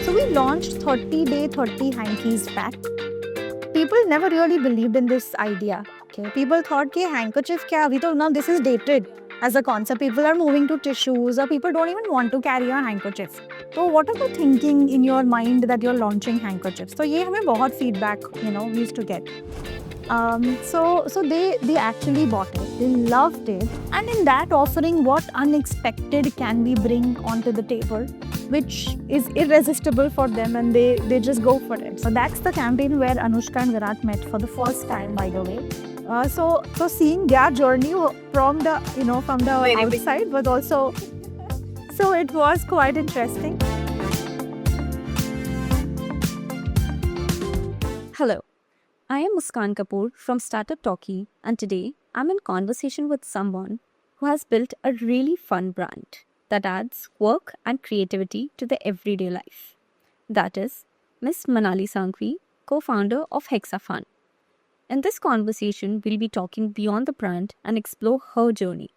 So we launched 30-day 30 hankies pack. People never really believed in this idea. Okay, people thought कि handkerchief क्या अभी तो now this is dated as a concept. People are moving to tissues or people don't even want to carry a handkerchief. So what are you thinking in your mind that you're launching handkerchiefs? So ये हमें बहुत feedback we used to get. So they actually bought it. They loved it, and in that offering, what unexpected can we bring onto the table, which is irresistible for them, and they just go for it. So that's the campaign where Anushka and Virat met for the first time, by the way. So seeing their journey from the from the outside was also so it was quite interesting. Hello, I am Muskan Kapoor from Startup Talkie, and today I'm in conversation with someone who has built a really fun brand that adds work and creativity to the everyday life. That is Miss Manali Sanghvi, co founder of Hexafun. In this conversation, we'll be talking beyond the brand and explore her journey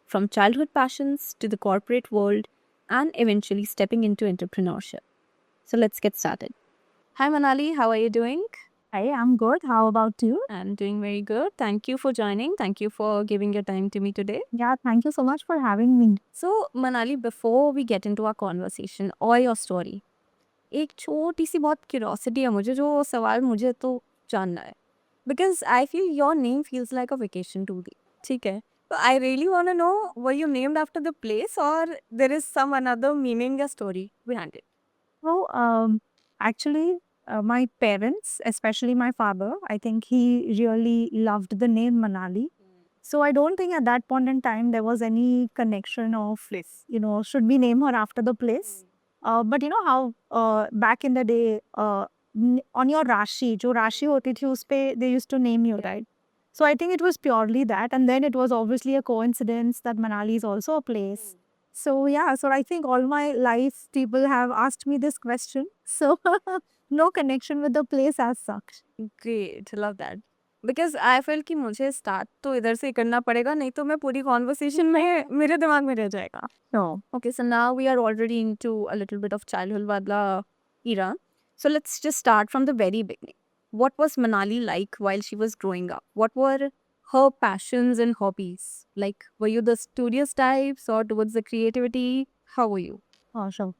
from childhood passions to the corporate world and eventually stepping into entrepreneurship. So let's get started. Hi Manali, how are you doing? Hi, I'm good. How about you? I'm doing very good. Thank you for joining. Thank you for giving your time to me today. Yeah, thank you so much for having me. So, Manali, before we get into our conversation or your story, एक छोटी सी बहुत curiosity है मुझे जो सवाल मुझे तो जानना है because I feel your name feels like a vacation to the ठीक है तो I really want to know were you named after the place और there is some another meaning या story behind it So, actually, my parents, especially my father, I think he really loved the name Manali. So I don't think at that point in time there was any connection of place. Should we name her after the place? But you know how back in the day, on your Rashi, जो राशि होती थी उस पे they used to name you, right? So I think it was purely that, and then it was obviously a coincidence that Manali is also a place. So yeah, so I think all my life people have asked me this question. So no connection with the place as such. Great love that because I feel कि मुझे start तो इधर से करना पड़ेगा नहीं तो मैं पूरी कॉन्वर्सेशन में मेरे दिमाग में रह जाएगा No. Okay, so now we are already into a little bit of childhood Wadla era. So let's just start from the very beginning. What was Manali like while she was growing up? What were her passions and hobbies? Like, were you the studious types or towards the creativity? How were you? Sure.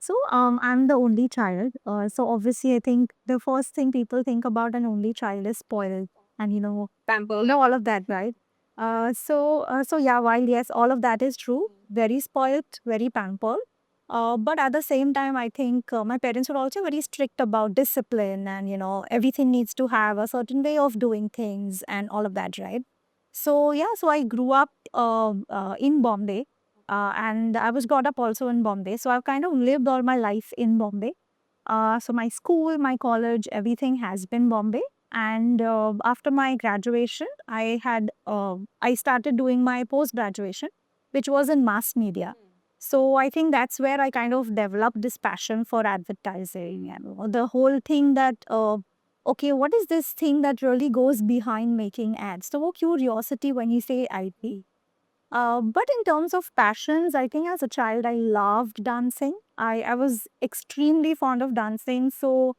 So, I'm the only child. So obviously, I think the first thing people think about an only child is spoiled, and Pampered. all of that, right? So yeah, while yes, all of that is true, very spoiled, very pampered. But at the same time, I think my parents were also very strict about discipline, and everything needs to have a certain way of doing things and all of that, right? So yeah, so I grew up in Bombay, and I was brought up also in Bombay. So I've kind of lived all my life in Bombay. So my school, my college, everything has been Bombay. And after my graduation, I started doing my post graduation, which was in mass media. So I think that's where I kind of developed this passion for advertising and the whole thing that okay, what is this thing that really goes behind making ads? So curiosity when you say IT. But in terms of passions, I think as a child, I loved dancing. I was extremely fond of dancing. So,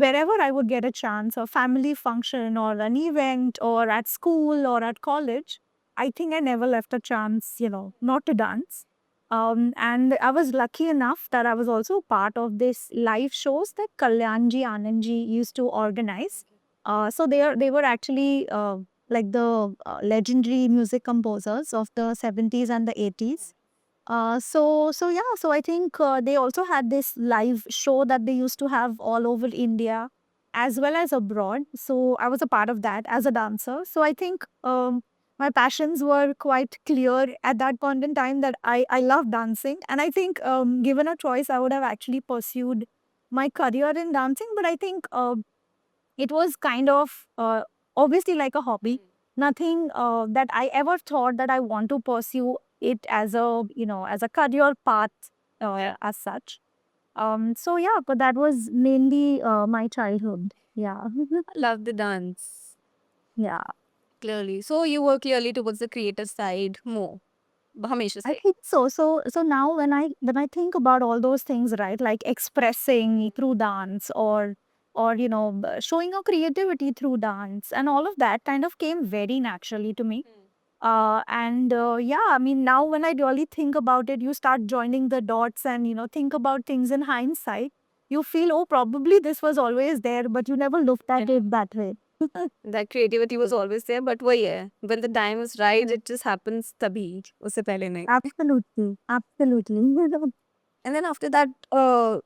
wherever I would get a chance, a family function or an event or at school or at college, I think I never left a chance, not to dance. And I was lucky enough that I was also part of this live shows that Kalyanji Anandji used to organize. So they were actually like the legendary music composers of the 70s and the 80s. So yeah, so I think they also had this live show that they used to have all over India as well as abroad. So I was a part of that as a dancer. So I think my passions were quite clear at that point in time that I love dancing. And I think given a choice, I would have actually pursued my career in dancing. But I think it was kind of obviously like a hobby. Nothing that I ever thought that I want to pursue it as a as a career path as such. So yeah, but that was mainly my childhood. Yeah. Love the dance. Yeah. Clearly. So you were clearly towards the creative side more. हमेशा I से? think so. So now when I think about all those things, right, like expressing through dance or showing your creativity through dance and all of that kind of came very naturally to me. And yeah, I mean, now when I really think about it, you start joining the dots and think about things in hindsight. You feel, oh, probably this was always there, but you never looked at Yeah. it that way. That creativity was always there, but वही है, when the time is right, it just happens तभी, उससे पहले नहीं. Absolutely, absolutely. And then after that,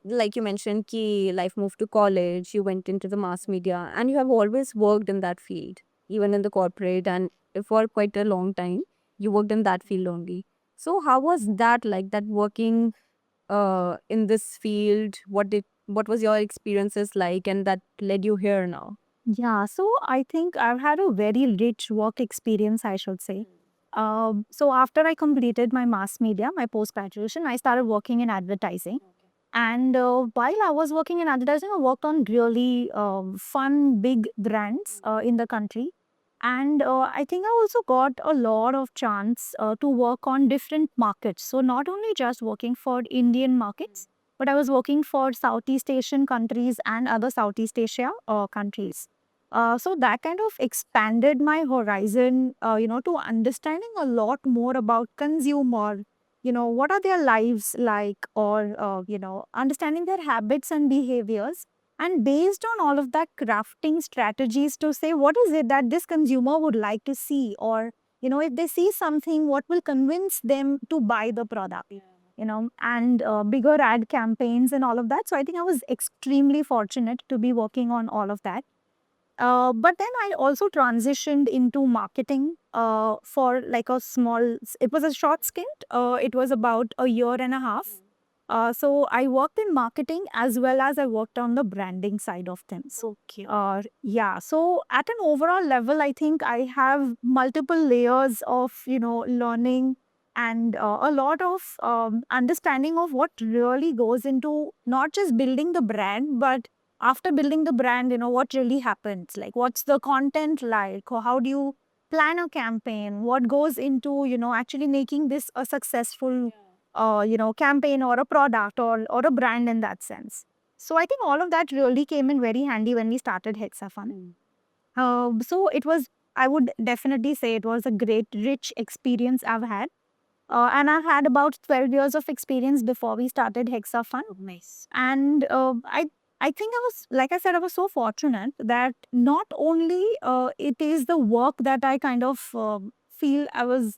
like you mentioned, ki life moved to college, you went into the mass media, and you have always worked in that field, even in the corporate, and for quite a long time, you worked in that field only. So how was that like? That working in this field, what was your experiences like, and that led you here now? Yeah, so I think I've had a very rich work experience, I should say. So after I completed my mass media, my post graduation, I started working in advertising. And while I was working in advertising, I worked on really fun, big brands in the country. And I think I also got a lot of chance to work on different markets. So not only just working for Indian markets, but I was working for Southeast Asian countries and other Southeast Asia countries. So that kind of expanded my horizon, to understanding a lot more about consumer, what are their lives like, or understanding their habits and behaviors, and based on all of that, crafting strategies to say what is it that this consumer would like to see, or if they see something, what will convince them to buy the product, and bigger ad campaigns and all of that. So I think I was extremely fortunate to be working on all of that. But then I also transitioned into marketing for like it was a short stint. It was about a year and a half. So I worked in marketing as well as I worked on the branding side of things. Okay. Yeah. So at an overall level, I think I have multiple layers of, learning and a lot of understanding of what really goes into not just building the brand, but after building the brand, what really happens? Like, what's the content like? Or how do you plan a campaign? What goes into, actually making this a successful, campaign or a product or a brand in that sense? So I think all of that really came in very handy when we started Hexafun. So it was, I would definitely say it was a great, rich experience I've had. And I've had about 12 years of experience before we started Hexafun. Nice. And I think I was, like I said, I was so fortunate that not only it is the work that I kind of feel I was,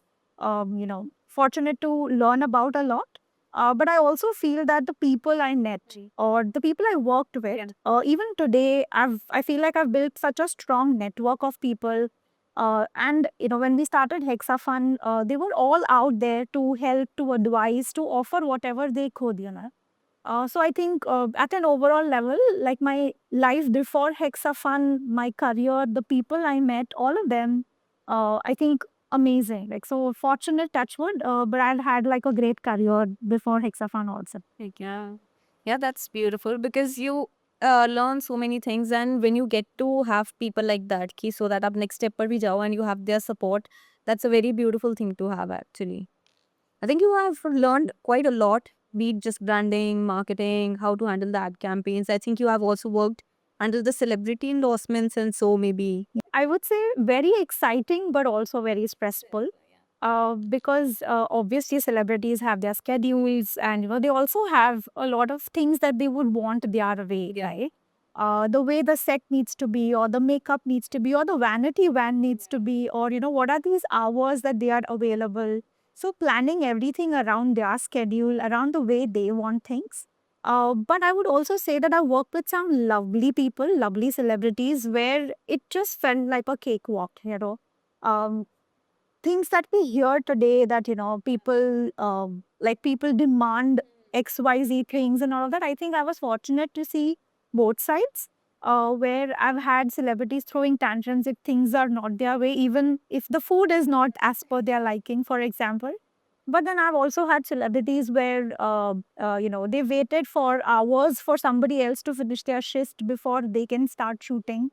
fortunate to learn about a lot. But I also feel that the people I met or the people I worked with, even today, I feel like I've built such a strong network of people. And when we started Hexafun, they were all out there to help, to advise, to offer whatever they could. So I think at an overall level, like my life before Hexafun, my career, the people I met, all of them, I think amazing. Like, so fortunate, touchwood, but I'd had like a great career before Hexafun also. Like, yeah. Yeah, that's beautiful because you learn so many things, and when you get to have people like that, ki, so that up next step par bhi jao and you have their support, that's a very beautiful thing to have actually. I think you have learned quite a lot, be it just branding, marketing, how to handle the ad campaigns. I think you have also worked under the celebrity endorsements and so maybe. I would say very exciting, but also very stressful. Because obviously celebrities have their schedules, and they also have a lot of things that they would want their way, right? The way the set needs to be, or the makeup needs to be, or the vanity van needs to be, or what are these hours that they are available. So planning everything around their schedule, around the way they want things. But I would also say that I worked with some lovely people, lovely celebrities, where it just felt like a cakewalk. Um, Things that we hear today that people like people demand XYZ things and all of that. I think I was fortunate to see both sides, where I've had celebrities throwing tantrums if things are not their way, even if the food is not as per their liking, for example. But then I've also had celebrities where they waited for hours for somebody else to finish their shift before they can start shooting,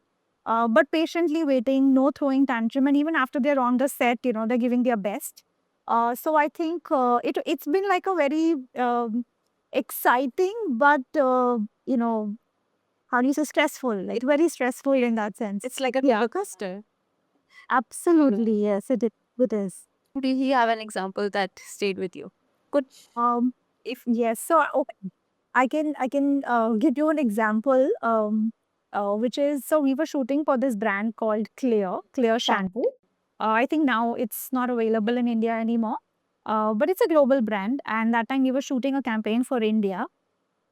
but patiently waiting, no throwing tantrum, and even after they're on the set, they're giving their best. So I think it's been like a very exciting, but how do you say, stressful? Like very stressful in that sense. It's like a Yeah, roller coaster. absolutely. Yes, it is. Do you have an example that stayed with you? Good. Um, If yes. So okay, I can give you an example. Which is, so we were shooting for this brand called Clear shampoo. I think now it's not available in India anymore. But it's a global brand, and that time we were shooting a campaign for India,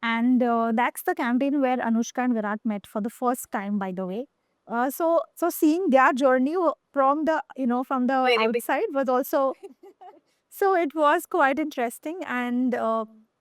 and that's the campaign where Anushka and Virat met for the first time, by the way. So seeing their journey from the from the very big. outside was also, so it was quite interesting, and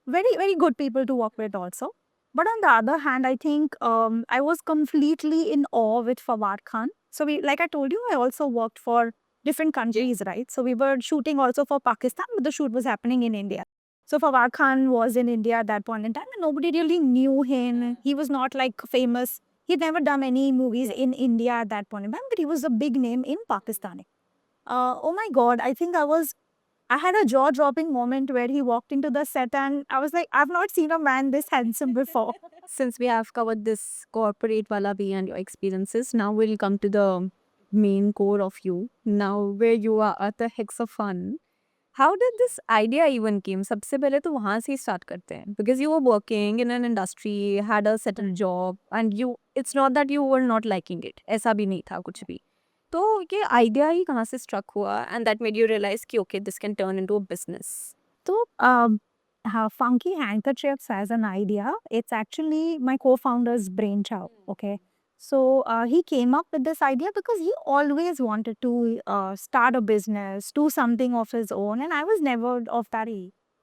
very very good people to work with also. But on the other hand, I think I was completely in awe with Fawad Khan. So we, like I told you, I also worked for different countries, right? So we were shooting also for Pakistan, but the shoot was happening in India. So Fawad Khan was in India at that point in time, and nobody really knew him. He was not like famous. He'd never done any movies in India at that point in time, but he was a big name in Pakistan. Oh my God, I had a jaw dropping moment where he walked into the set, and I was like, I've not seen a man this handsome before. Since we have covered this corporate wala bhi and your experiences, now we'll come to the main core of you. Now where you are at the Hexafun. How did this idea even came? सबसे पहले तो वहाँ से ही start करते हैं. Because you were working in an industry, had a settled job, and it's not that you were not liking it. ऐसा भी नहीं था कुछ भी. तो ये idea ही कहाँ से struck हुआ and that made you realize कि okay, this can turn into a business. So, Funky Handkerchiefs as an idea, it's actually my co-founder's brainchild. Okay. So he came up with this idea because he always wanted to start a business, do something of his own, and I was never of that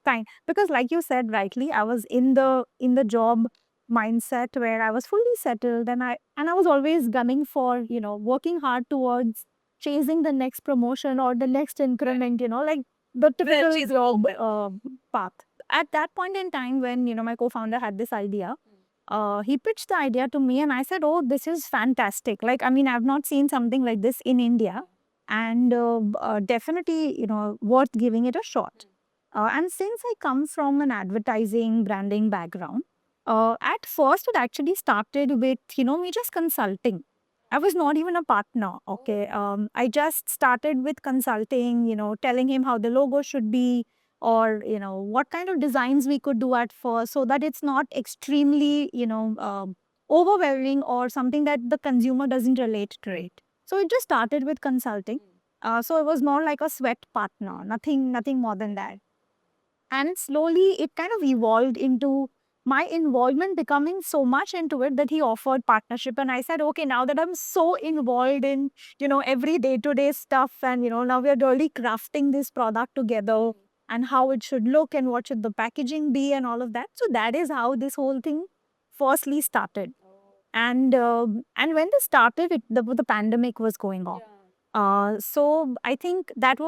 kind. Because, like you said rightly, I was in the job mindset where I was fully settled, and I was always gunning for working hard towards chasing the next promotion or the next increment. Like the typical job path. At that point in time, when my co-founder had this idea, he pitched the idea to me, and I said, "Oh, this is fantastic! Like, I mean, I've not seen something like this in India, and definitely, worth giving it a shot." And since I come from an advertising branding background, at first it actually started with me just consulting. I was not even a partner. Okay, I just started with consulting. Telling him how the logo should be, or what kind of designs we could do at first, so that it's not extremely overwhelming or something that the consumer doesn't relate to it. So it just started with consulting. So it was more like a sweat partner, nothing more than that. And slowly it kind of evolved into my involvement becoming so much into it that he offered partnership. And I said, okay, now that I'm so involved in, every day-to-day stuff, and, now we're really crafting this product together and how it should look and what should the packaging be and all of that. So that is how this whole thing firstly started. And when this started, the pandemic was going on. So I think that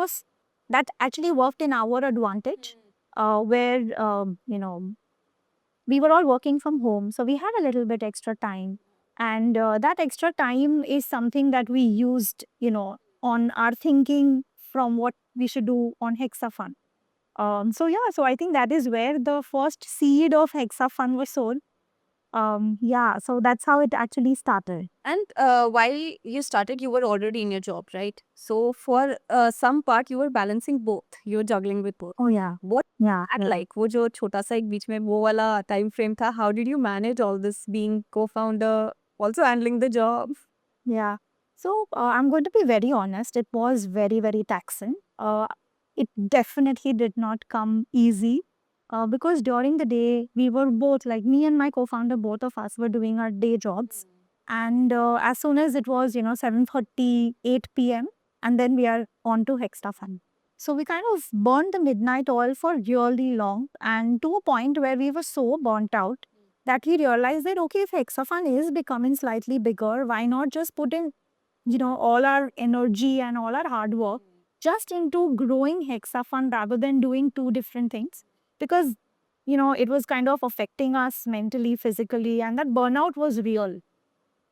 actually worked in our advantage, where we were all working from home, so we had a little bit extra time, and that extra time is something that we used, on our thinking from what we should do on Hexafun. So yeah, so I think that is where the first seed of Hexafun was sown. Yeah, so that's how it actually started. And while you started, you were already in your job, right? So for some part, you were balancing both. You were juggling with both. Oh yeah, What yeah, that yeah. like? वो जो छोटा सा एक बीच में वो वाला time frame था. How did you manage all this being co-founder, also handling the job? Yeah. So I'm going to be very honest. It was very, very taxing. It definitely did not come easy, because during the day we were both, like me and my co-founder, both of us were doing our day jobs. And as soon as it was 7:30, 8 p.m., and then we are on to Hexafun. So we kind of burned the midnight oil for really long, and to a point where we were so burnt out that we realized that, okay, if Hexafun is becoming slightly bigger, why not just put in, all our energy and all our hard work just into growing Hexafun rather than doing two different things? Because, it was kind of affecting us mentally, physically, and that burnout was real.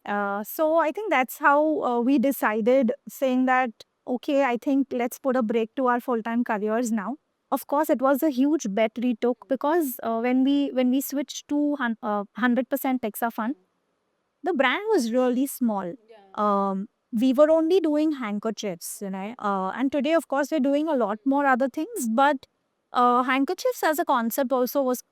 So I think that's how we decided, saying that okay, I think let's put a break to our full-time careers now. Of course, it was a huge bet we took because when we switched to 100% Texafun, the brand was really small. We were only doing handkerchiefs, and today, of course, we're doing a lot more other things. But handkerchiefs as a concept also was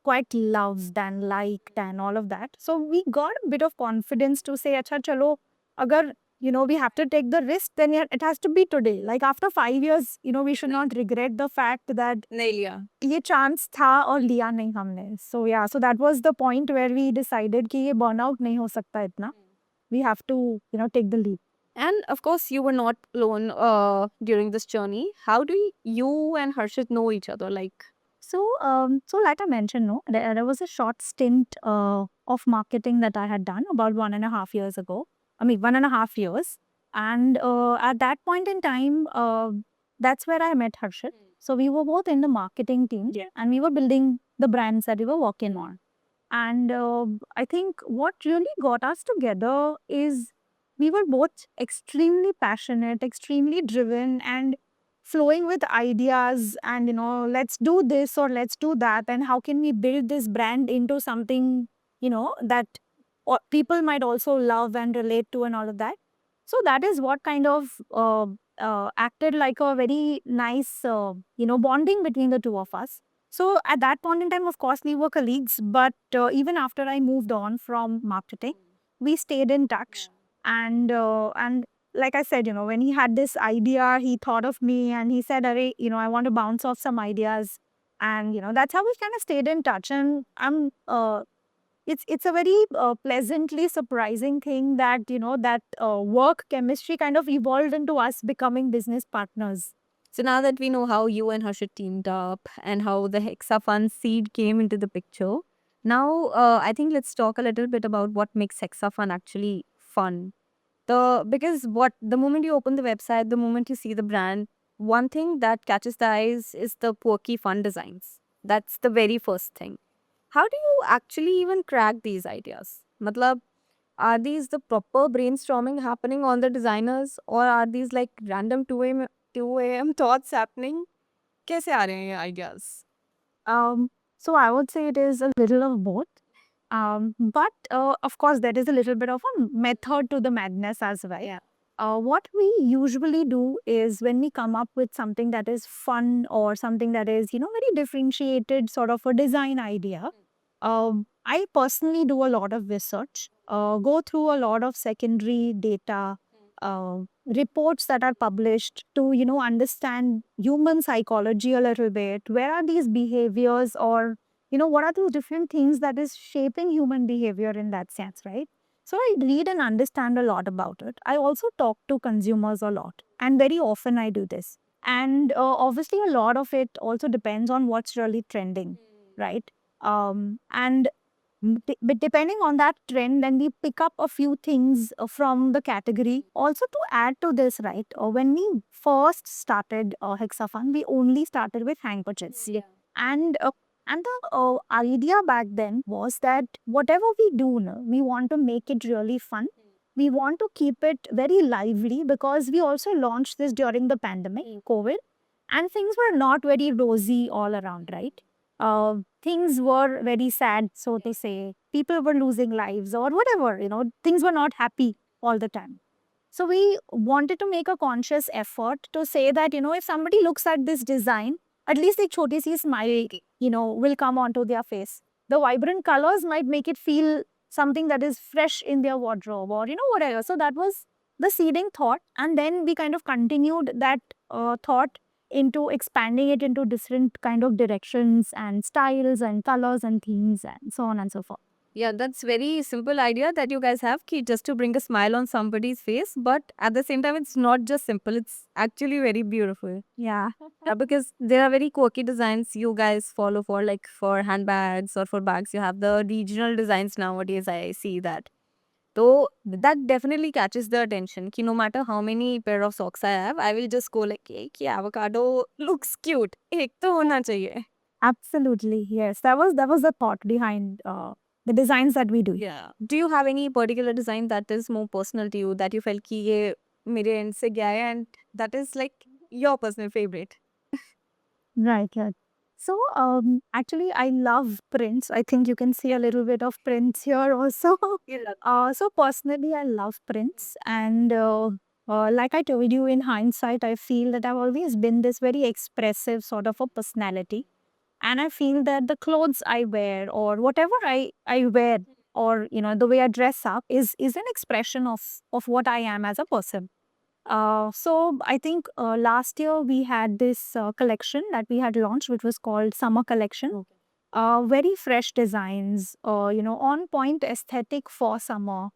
quite loved and liked and all of that. So we got a bit of confidence to say, "Acha, chalo, agar we have to take the risk, then yeah, it has to be today." Like after 5 years, we should not regret the fact that नहीं लिया. ये chance था और लिया नहीं हमने. So yeah, so that was the point where we decided कि ये burnout नहीं हो सकता इतना. We have to, take the leap. And of course, you were not alone during this journey. How do you and Harshit know each other? Like, So like I mentioned, no, there was a short stint of marketing that I had done about 1.5 years ago. I mean, 1.5 years. And at that point in time, that's where I met Harshit. So we were both in the marketing team and we were building the brands that we were working on. And I think what really got us together is we were both extremely passionate, extremely driven, and flowing with ideas. And, let's do this or let's do that. And how can we build this brand into something, that people might also love and relate to and all of that. So that is what kind of acted like a very nice, bonding between the two of us. So at that point in time, of course, we were colleagues, but even after I moved on from marketing, we stayed in touch. And like I said, when he had this idea, he thought of me and he said, "Arey, I want to bounce off some ideas." And that's how we kind of stayed in touch. And it's a very pleasantly surprising thing that that work chemistry kind of evolved into us becoming business partners. so now that we know how you and Harshit teamed up and how the Hexafun seed came into the picture, now I think let's talk a little bit about what makes Hexafun actually fun. Because what the moment you open the website, the moment you see the brand, one thing that catches the eyes is the quirky fun designs. That's the very first thing. How do you actually even crack these ideas? Matlab, are these the proper brainstorming happening on the designers, or are these like random 2 a.m. thoughts happening? कैसे आ रहे हैं ये ideas? So I would say it is a little of both. But of course, there is a little bit of a method to the madness as well. Yeah. What we usually do is when we come up with something that is fun or something that is, very differentiated sort of a design idea, I personally do a lot of research, go through a lot of secondary data, reports that are published to, understand human psychology a little bit. Where are these behaviors or, what are those different things that is shaping human behavior in that sense, right? So I read and understand a lot about it. I also talk to consumers a lot, and very often I do this. And obviously, a lot of it also depends on what's really trending, right? And but depending on that trend, then we pick up a few things from the category. Also, to add to this, right? When we first started Hexafun, we only started with handkerchiefs. Yeah. And the idea back then was that whatever we do, we want to make it really fun. We want to keep it very lively because we also launched this during the pandemic, COVID, and things were not very rosy all around, right? Things were very sad, so to say. People were losing lives or whatever, things were not happy all the time. So we wanted to make a conscious effort to say that, if somebody looks at this design, at least a choti si smile, will come onto their face. The vibrant colors might make it feel something that is fresh in their wardrobe or, whatever. So that was the seeding thought. And then we kind of continued that thought into expanding it into different kind of directions and styles and colors and themes and so on and so forth. Yeah, that's very simple idea that you guys have ki just to bring a smile on somebody's face. But at the same time, it's not just simple. It's actually very beautiful. Yeah. Because there are very quirky designs you guys follow for, like for handbags or for bags. You have the regional designs nowadays. I see that. So that definitely catches the attention. Ki no matter how many pair of socks I have, I will just go like, "Hey, ki avocado looks cute. Ek to hona chahiye." Absolutely, yes. That was the thought behind the designs that we do. Yeah. Do you have any particular design that is more personal to you that you felt ki ye मेरे and से गया है and that is like your personal favourite. Right, right. So, actually, I love prints. I think you can see a little bit of prints here also. So personally, I love prints, and like I told you, in hindsight, I feel that I've always been this very expressive sort of a personality, and I feel that the clothes I wear or whatever I wear, or the way I dress up is an expression of what I am as a person. So I think last year we had this collection that we had launched, which was called Summer Collection. Okay. Very fresh designs, on point aesthetic for summer.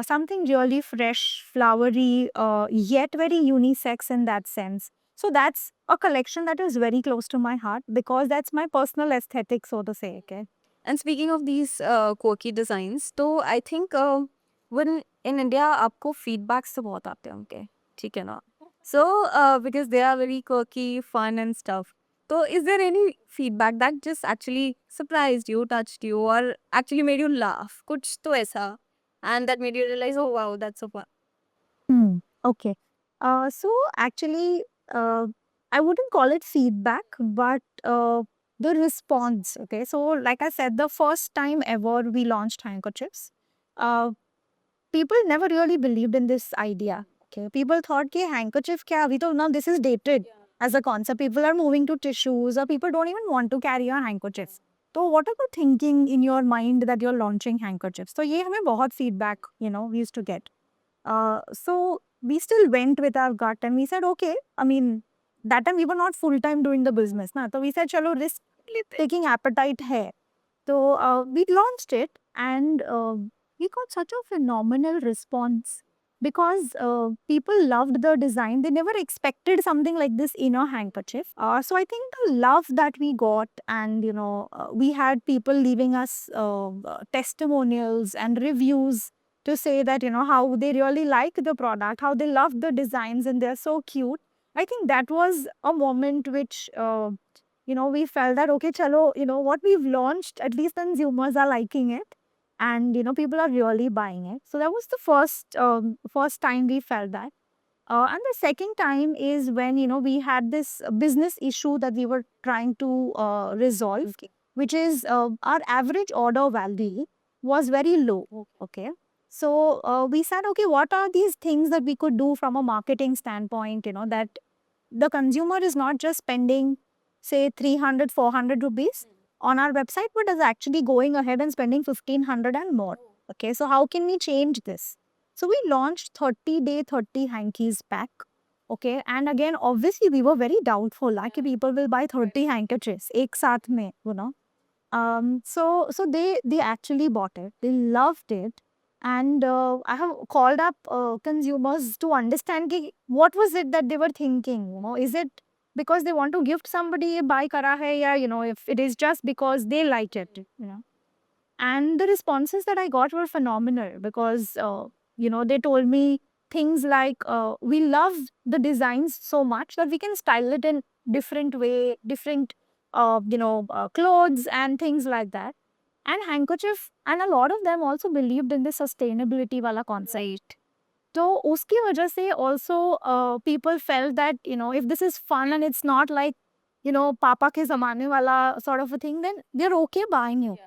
Something really fresh, flowery, yet very unisex in that sense. So that's a collection that is very close to my heart because that's my personal aesthetic, so to say. Okay. And speaking of these quirky designs, तो I think when in India आपको feedbacks तो बहुत आते होंगे, ठीक है ना? So because they are very quirky, fun and stuff. So is there any feedback that just actually surprised you, touched you, or actually made you laugh? कुछ तो ऐसा, and that made you realize, oh wow, that's so fun. Okay. So actually, I wouldn't call it feedback, but the response. Okay. So, like I said, the first time ever we launched handkerchiefs, uh, people never really believed in this idea. Okay. People thought, "Ki handkerchief kya? We to now this is dated as a concept. People are moving to tissues, or people don't even want to carry a handkerchief." So, what are you thinking in your mind that you're launching handkerchiefs? So, ये हमें बहुत feedback, we used to get. So we still went with our gut and we said, okay, I mean, that time we were not full time doing the business. Na? So we said, chalo, risk taking appetite hai. So we launched it and we got such a phenomenal response because people loved the design. They never expected something like this in a handkerchief. So I think the love that we got, and we had people leaving us testimonials and reviews to say that how they really like the product, how they love the designs, and they're so cute. I think that was a moment which we felt that okay, chalo, what we've launched, at least consumers are liking it, and people are really buying it. So that was the first time we felt that. And the second time is when we had this business issue that we were trying to resolve, which is our average order value was very low. Okay. So we said, okay, what are these things that we could do from a marketing standpoint, that the consumer is not just spending, say, 300, 400 rupees on our website, but is actually going ahead and spending 1500 and more. Okay, so how can we change this? So we launched 30-day 30 hankies pack. Okay, and again, obviously, we were very doubtful. Like people will buy 30 handkerchiefs, ek saath mein, so they actually bought it. They loved it, and I have called up consumers to understand ki what was it that they were thinking. Is it because they want to gift somebody ye buy kara hai, ya if it is just because they like it. And the responses that I got were phenomenal because they told me things like we love the designs so much that we can style it in different way, different clothes and things like that. And handkerchief, and a lot of them also believed in the sustainability wala concept. So uski wajah se also people felt that if this is fun and it's not like papa ke zamane wala sort of a thing, then they're okay buying it.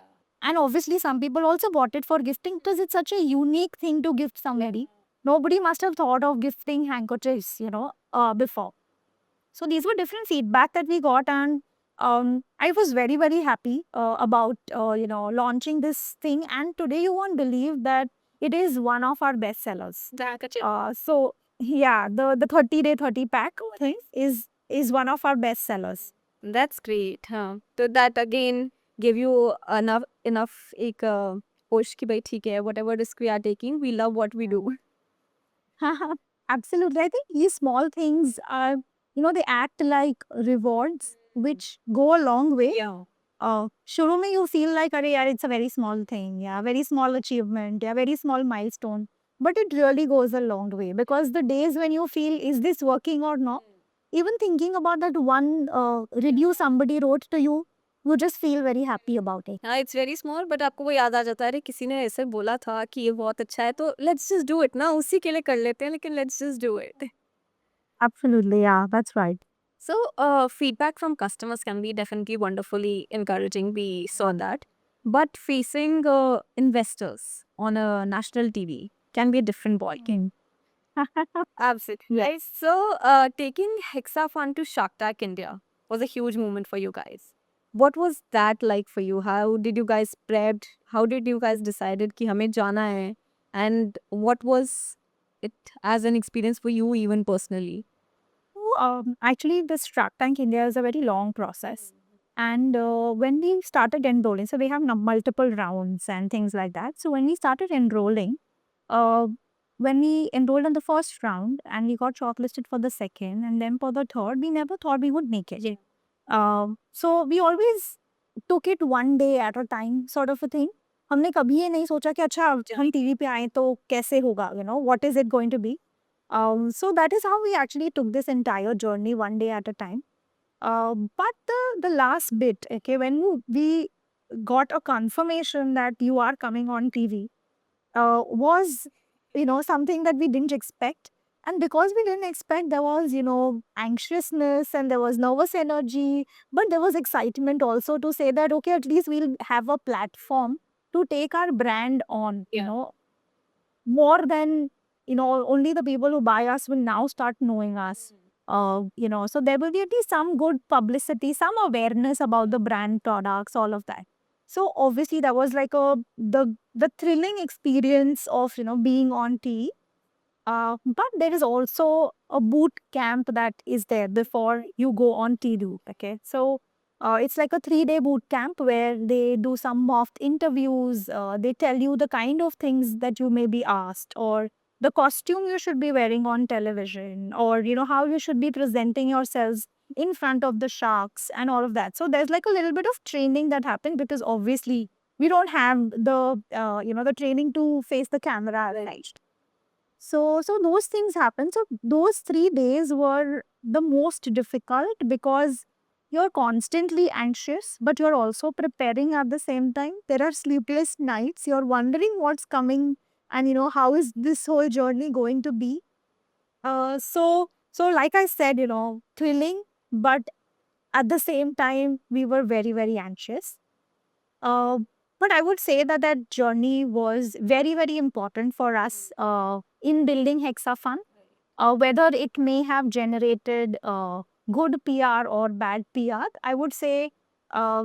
And obviously, some people also bought it for gifting because it's such a unique thing to gift somebody. Nobody must have thought of gifting handkerchiefs, before. So these were different feedback that we got, and I was very, very happy about launching this thing. And today, you won't believe that it is one of our best sellers. So yeah, the 30-day 30 pack thing is one of our best sellers. That's great, huh? So that again gave you enough एक push कि भाई ठीक है, whatever risk we are taking, we love what we do. Absolutely. I think these small things are, they act like rewards which go a long way. Yeah. शुरू में you feel like, अरे यार, it's a very small thing, yeah, very small achievement, yeah, very small milestone. But it really goes a long way because the days when you feel, is this working or not? Even thinking about that one review somebody wrote to you, you just feel very happy about it. हाँ, it's very small but आपको वो याद आ जाता है, अरे किसी ने ऐसे बोला था कि ये बहुत अच्छा है तो लेट्स जस्ट डू इट ना, उसी के लिए कर लेते हैं लेकिन let's just do it. Absolutely, yeah, that's right. So, feedback from customers can be definitely wonderfully encouraging. We saw that. But facing investors on a national TV can be a different ballgame. Absolutely. Yes. Right. So, taking Hexafund to Shark Tank India was a huge moment for you guys. What was that like for you? How did you guys prepped? How did you guys decided कि हमें जाना है? And what was it as an experience for you even personally? Actually, this Shark Tank India is a very long process. And when we started enrolling, so we have multiple rounds and things like that. So when we started enrolling, uh, when we enrolled in the first round and we got shortlisted for the second and then for the third, we never thought we would make it. Yeah. So we always took it one day at a time, sort of a thing. हमने कभी ये नहीं सोचा कि अच्छा हम TV पे आए तो कैसे होगा, what is it going to be. So that is how we actually took this entire journey one day at a time. But the last bit, okay, when we got a confirmation that you are coming on TV, was something that we didn't expect. And because we didn't expect, there was anxiousness and there was nervous energy, but there was excitement also to say that okay, at least we'll have a platform to take our brand on. More than only the people who buy us will now start knowing us. So there will be at least some good publicity, some awareness about the brand products, all of that. So obviously that was like the thrilling experience of being on TV. But there is also a boot camp that is there before you go on TV. Okay, so it's like a 3-day boot camp where they do some mock interviews. They tell you the kind of things that you may be asked, or the costume you should be wearing on television, or how you should be presenting yourselves in front of the sharks and all of that. So there's like a little bit of training that happened because obviously we don't have the the training to face the camera, right? So those things happen. So those 3 days were the most difficult because you're constantly anxious, but you're also preparing at the same time. There are sleepless nights. You're wondering what's coming and how is this whole journey going to be. So like I said, thrilling, but at the same time we were very, very anxious. Uh, but I would say that that journey was very, very important for us in building Hexafun. Whether it may have generated good PR or bad PR, I would say uh,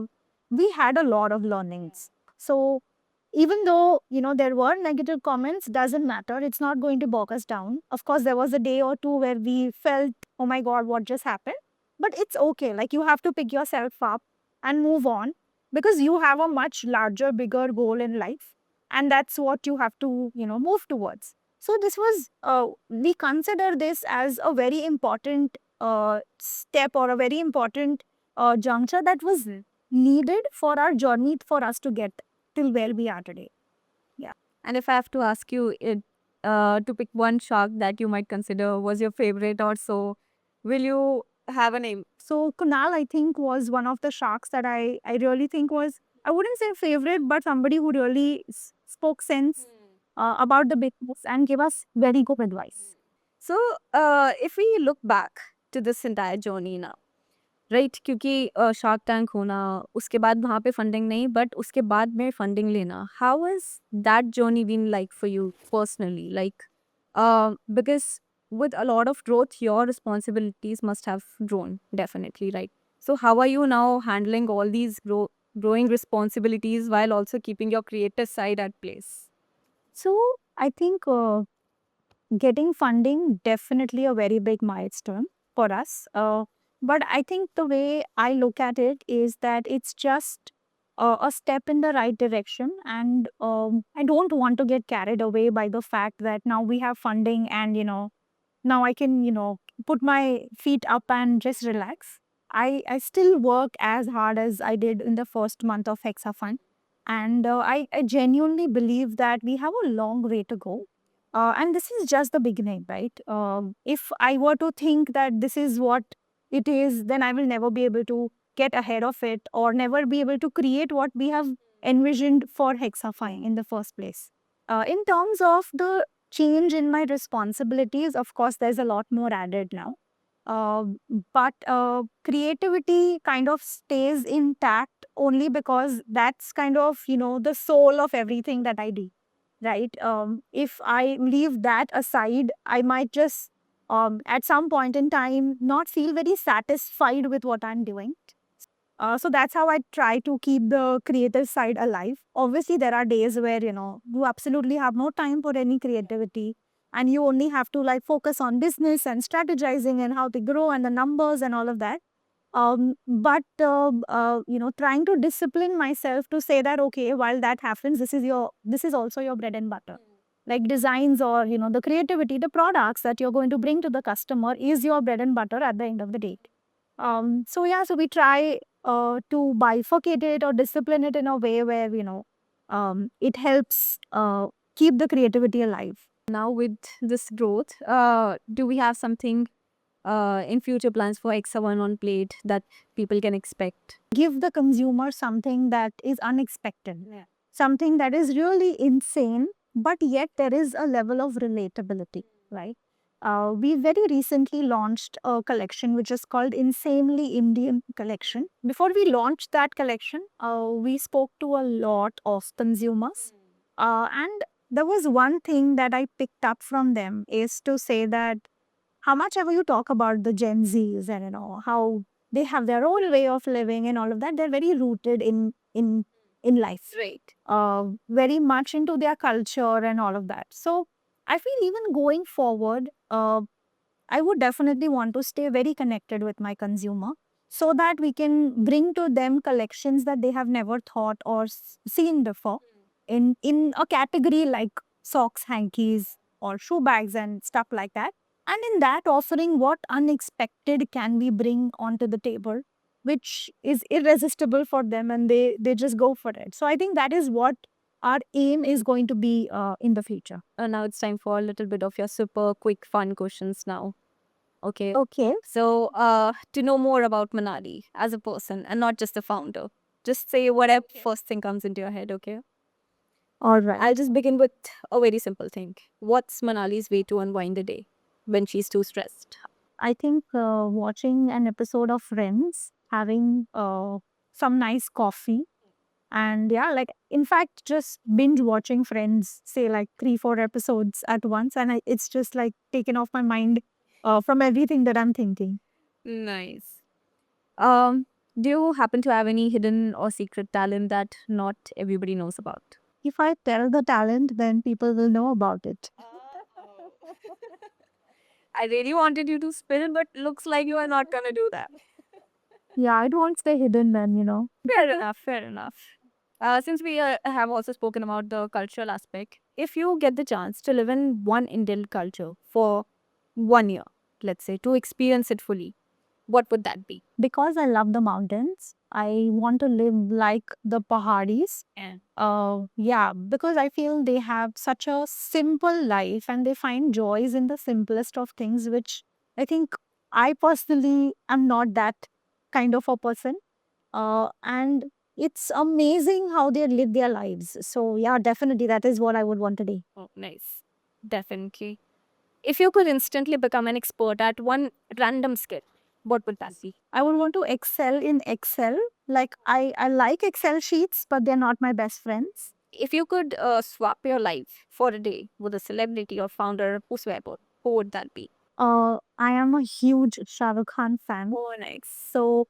we had a lot of learnings. So even though there were negative comments, doesn't matter. It's not going to bog us down. Of course, there was a day or two where we felt, oh my God, what just happened? But it's okay. Like you have to pick yourself up and move on because you have a much larger, bigger goal in life, and that's what you have to move towards. So this was we consider this as a very important step or a very important juncture that was needed for our journey for us to get till where we are today. Yeah. And if I have to ask you to pick one shark that you might consider was your favorite or so, will you have a name? So Kunal, I think, was one of the sharks that I really think was, I wouldn't say favorite, but somebody who really spoke sense about the business and gave us very good advice. So, if we look back to this entire journey now, right क्योंकि shark tank होना उसके बाद वहाँ पे funding नहीं but उसके बाद में फंडिंग लेना how is that journey been like for you personally like because with a lot of growth your responsibilities must have grown definitely right so how are you now handling all these growing responsibilities while also keeping your creative side at place. So I think getting funding definitely a very big milestone for us. But I think the way I look at it is that it's just a step in the right direction, and I don't want to get carried away by the fact that now we have funding and now I can put my feet up and just relax. I still work as hard as I did in the first month of Hexafund, and I genuinely believe that we have a long way to go. And this is just the beginning, right? If I were to think that this is what it is, then I will never be able to get ahead of it or never be able to create what we have envisioned for Hexafine in the first place. In terms of the change in my responsibilities, of course, there's a lot more added now. Uh, but creativity kind of stays intact only because that's kind of, the soul of everything that I do, right? If I leave that aside, I might just, at some point in time, not feel very satisfied with what I'm doing. So that's how I try to keep the creative side alive. Obviously, there are days where, you absolutely have no time for any creativity and you only have to like focus on business and strategizing and how to grow and the numbers and all of that. But trying to discipline myself to say that, okay, while that happens, this is also your bread and butter. Like designs or, the creativity, the products that you're going to bring to the customer is your bread and butter at the end of the day. So we try to bifurcate it or discipline it in a way where, it helps keep the creativity alive. Now, with this growth, do we have something in future plans for Hexagon on plate that people can expect? Give the consumer something that is unexpected, something that is really insane, but yet there is a level of relatability, right? We very recently launched a collection which is called Insanely Indian Collection. Before we launched that collection, we spoke to a lot of consumers. And there was one thing that I picked up from them is to say that how much ever you talk about the Gen Zs and how they have their own way of living and all of that, they're very rooted in life, Right. very much into their culture and all of that. So I feel even going forward, I would definitely want to stay very connected with my consumer so that we can bring to them collections that they have never thought or seen before in a category like socks, hankies, or shoe bags and stuff like that. And in that offering, what unexpected can we bring onto the table, which is irresistible for them, and they just go for it. So I think that is what our aim is going to be in the future. Now it's time for a little bit of your super quick fun questions now. Okay. Okay. So, to know more about Manali as a person and not just the founder, just say whatever first thing comes into your head, okay? All right. I'll just begin with a very simple thing. What's Manali's way to unwind the day when she's too stressed? I think watching an episode of Friends, having some nice coffee, and yeah, like in fact, just binge watching Friends, say like 3, 4 episodes at once, and it's just like taken off my mind from everything that I'm thinking. Nice. Um, do you happen to have any hidden or secret talent that not everybody knows about? If I tell the talent, then people will know about it. I really wanted you to spill, but looks like you are not gonna do that. Yeah, I don't want to stay hidden then. Fair enough, fair enough. Since we have also spoken about the cultural aspect, if you get the chance to live in one Indian culture for 1 year, let's say, to experience it fully, what would that be? Because I love the mountains, I want to live like the Pahadis. Yeah, because I feel they have such a simple life and they find joys in the simplest of things, which I think I personally am not that kind of a person. And it's amazing how they live their lives. So, yeah, definitely that is what I would want to do. Oh, nice. Definitely. If you could instantly become an expert at one random skill, what would that be? I would want to excel in Excel. Like, I like Excel sheets, but they're not my best friends. If you could swap your life for a day with a celebrity or founder, whosoever, who would that be? I am a huge Shah Rukh Khan fan. Oh, nice. So,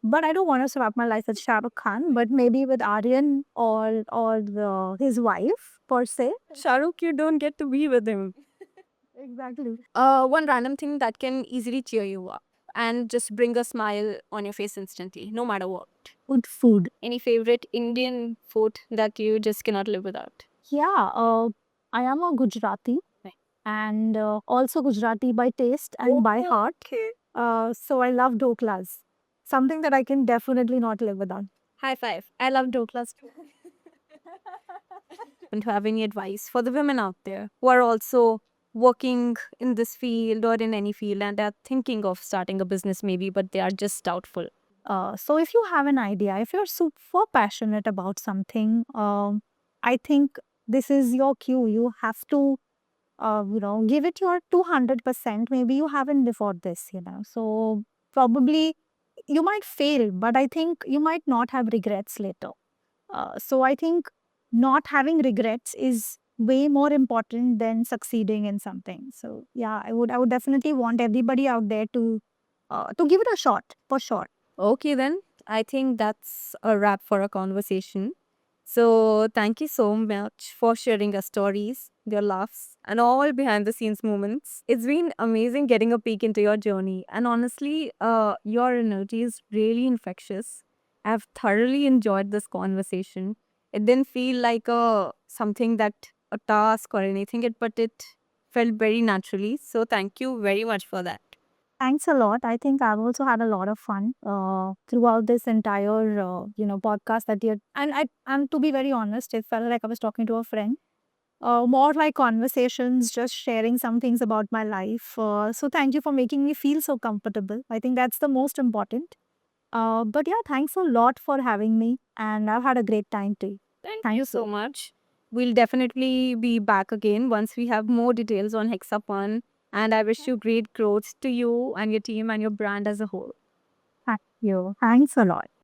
but I don't want to swap my life with Shah Rukh Khan, but maybe with Aryan or his wife per se. Shahrukh, you don't get to be with him. Exactly. One random thing that can easily cheer you up and just bring a smile on your face instantly, no matter what. Good food. Any favorite Indian food that you just cannot live without? Yeah, I am a Gujarati Right. and also Gujarati by taste and by heart. Okay. So I love doklas. Something that I can definitely not live without. High five. I love doklas too. And to have any advice for the women out there who are also working in this field or in any field and are thinking of starting a business maybe, but they are just doubtful. So if you have an idea, if you're super passionate about something, I think this is your cue. You have to, give it your 200%. Maybe you haven't before this. So probably you might fail, but I think you might not have regrets later. So I think not having regrets is way more important than succeeding in something. So yeah, I would definitely want everybody out there to give it a shot for sure. Okay, then. I think that's a wrap for our conversation. So, thank you so much for sharing your stories, your laughs, and all behind the scenes moments. It's been amazing getting a peek into your journey. And honestly, your energy is really infectious. I've thoroughly enjoyed this conversation. It didn't feel like something that a task or anything, but it felt very naturally. So, thank you very much for that. Thanks a lot. I think I've also had a lot of fun throughout this entire podcast that you and to be very honest, it felt like I was talking to a friend. More like conversations, just sharing some things about my life. So thank you for making me feel so comfortable. I think that's the most important. But yeah, thanks a lot for having me, and I've had a great time too. Thank Thank you you. so much. We'll definitely be back again once we have more details on Hexapon. And I wish you great growth to you and your team and your brand as a whole. Thank you. Thanks a lot.